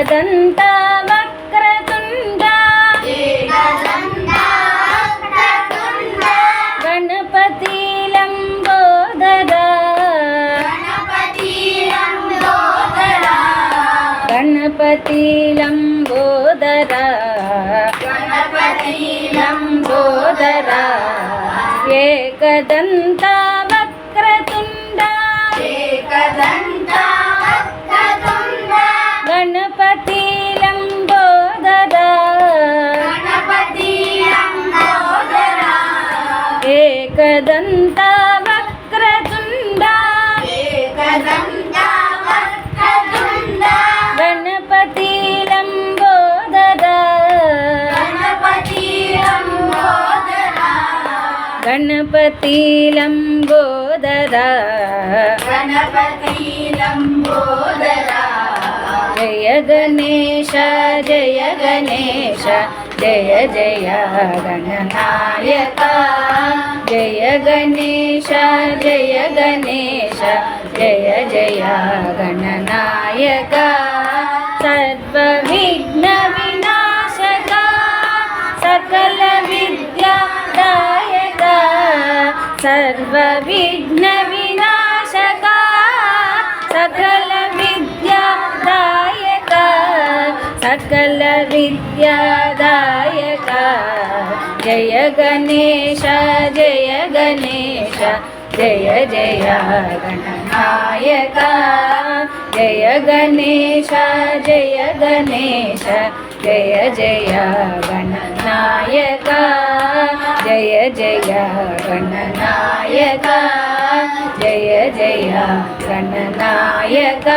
ಏಕದಂತ ವಕ್ರತುಂಡ ಗಣಪತಿ ಲಂಬೋದರ ಗಣಪತಿ ಲಂಬೋದರ ಲಂಬೋದರ ಏಕದಂತ ವಕ್ರತುಂಡ ಗಣಪತಿ ಲಂಬೋದರ ಏಕದಂತ ವಕ್ರತುಂಡ ಗಣಪತಿ ಲಂಬೋದರ ಗಣಪತಿ ಲಂಬೋದರ ಜಯ ಗಣೇಶ ಜಯ ಗಣೇಶ ಜಯ ಜಯ ಗಣನಾಯಕ ಜಯ ಗಣೇಶ ಜಯ ಗಣೇಶ ಜಯ ಜಯ ಗಣನಾಯಕ ಸರ್ವ ವಿಘ್ನ ವಿನಾಶಕ ಸಕಲ ವಿದ್ಯಾದಾಯಕ ಸರ್ವ ವಿಘ್ನ ವಿನಾಶಕ ಸಕಲ ವಿದ್ಯಾದಾಯಕ ಸಕಲ ವಿದ್ಯಾದಾಯಕ ಜಯ ಗಣೇಶ ಜಯ ಗಣೇಶ ಜಯ ಜಯ ಗಣನಾಯಕ ಜಯ ಗಣೇಶ ಜಯ ಗಣೇಶ ಜಯ ಜಯ ಗಣನಾಯಕ ಜಯ ಜಯ ಗಣನಾಯಕ ಜಯ ಜಯ ಗಣನಾಯಕ